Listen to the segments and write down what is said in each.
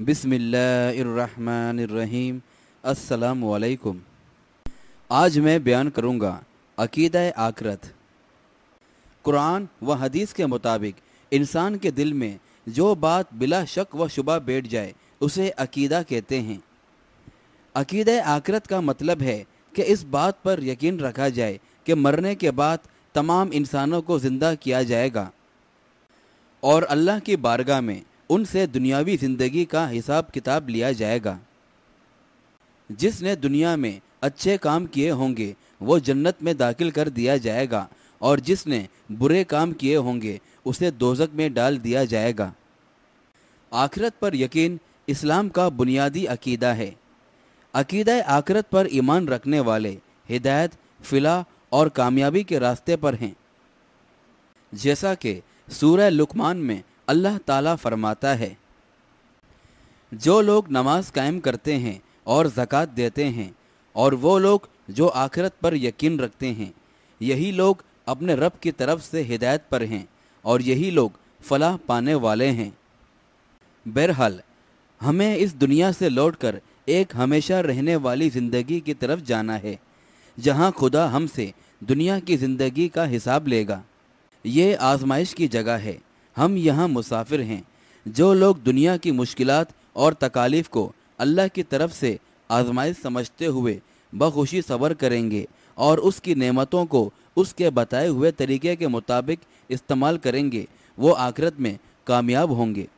बिस्मिल्लाहिर्रहमानिर्रहीम। अस्सलामु अलैकुम। आज मैं बयान करूँगा अकीदा आखिरत। कुरान व हदीस के मुताबिक इंसान के दिल में जो बात बिला शक व शुबा बैठ जाए उसे अकीदा कहते हैं। अकीदा आखिरत का मतलब है कि इस बात पर यकीन रखा जाए कि मरने के बाद तमाम इंसानों को ज़िंदा किया जाएगा और अल्लाह की बारगाह में उनसे दुनियावी ज़िंदगी का हिसाब किताब लिया जाएगा। जिसने दुनिया में अच्छे काम किए होंगे वो जन्नत में दाखिल कर दिया जाएगा और जिसने बुरे काम किए होंगे उसे दोज़ख में डाल दिया जाएगा। आखिरत पर यकीन इस्लाम का बुनियादी अकीदा है। अकीदा आखिरत पर ईमान रखने वाले हिदायत, फ़लाह और कामयाबी के रास्ते पर हैं। जैसा कि सूरह लुकमान में अल्लाह ताला फरमाता है, जो लोग नमाज कायम करते हैं और ज़कात देते हैं और वो लोग जो आखिरत पर यकीन रखते हैं, यही लोग अपने रब की तरफ से हिदायत पर हैं और यही लोग फलाह पाने वाले हैं। बहरहाल हमें इस दुनिया से लौटकर एक हमेशा रहने वाली ज़िंदगी की तरफ जाना है, जहां खुदा हमसे दुनिया की ज़िंदगी का हिसाब लेगा। ये आजमाइश की जगह है। हम यहाँ मुसाफिर हैं। जो लोग दुनिया की मुश्किलात और तकालीफ को अल्लाह की तरफ से आजमाइश समझते हुए बखुशी सब्र करेंगे और उसकी नेमतों को उसके बताए हुए तरीके के मुताबिक इस्तेमाल करेंगे, वो आखिरत में कामयाब होंगे।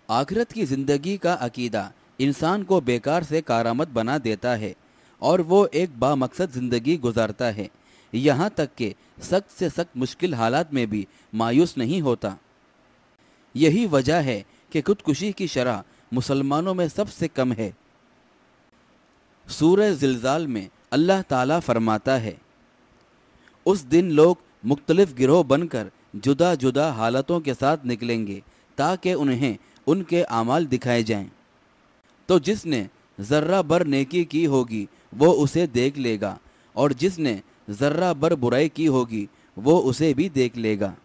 आखिरत की ज़िंदगी का अकीदा इंसान को बेकार से कारआमद बना देता है और वो एक बामकसद ज़िंदगी गुजारता है, यहाँ तक कि सख्त से सख्त मुश्किल हालात में भी मायूस नहीं होता। यही वजह है कि खुदकुशी की शरह मुसलमानों में सबसे कम है। सूरह ज़िलज़ाल में अल्लाह ताला फरमाता है, उस दिन लोग मुख्तलिफ गिरोह बनकर जुदा जुदा हालतों के साथ निकलेंगे ताकि उन्हें उनके आमाल दिखाए जाएं। तो जिसने ज़र्रा बर नेकी की होगी वो उसे देख लेगा और जिसने ज़र्रा बर बुराई की होगी वो उसे भी देख लेगा।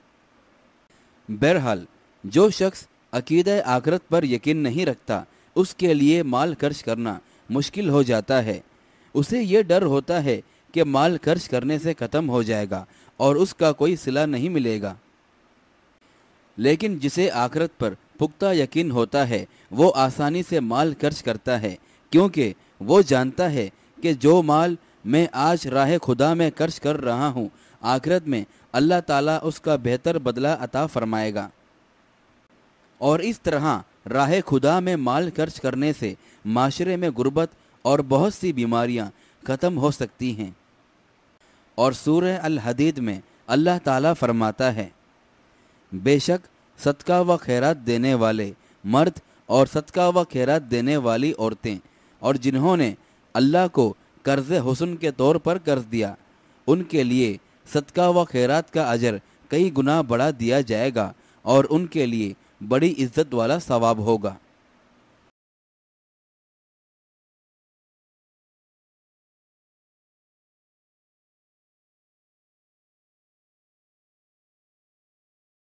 बहरहाल जो शख्स अकीदा आखिरत पर यकीन नहीं रखता उसके लिए माल खर्च करना मुश्किल हो जाता है। उसे ये डर होता है कि माल खर्च करने से ख़त्म हो जाएगा और उसका कोई सिला नहीं मिलेगा। लेकिन जिसे आखिरत पर पुख्ता यकीन होता है वो आसानी से माल खर्च करता है, क्योंकि वो जानता है कि जो माल मैं आज राह खुदा में खर्च कर रहा हूँ, आखिरत में अल्लाह ताला उसका बेहतर बदला अता फरमाएगा। और इस तरह राह खुदा में माल खर्च करने से माशरे में गुर्बत और बहुत सी बीमारियाँ ख़त्म हो सकती हैं। और सूरह अल हदीद में अल्लाह ताला फरमाता है, बेशक सदका व खैरात देने वाले मर्द और सदका व खैरात देने वाली औरतें और जिन्होंने अल्लाह को कर्ज़ हुस्न के तौर पर कर्ज दिया, उनके लिए सदका व खैरात का अजर कई गुना बढ़ा दिया जाएगा और उनके लिए बड़ी इज्जत वाला सवाब होगा।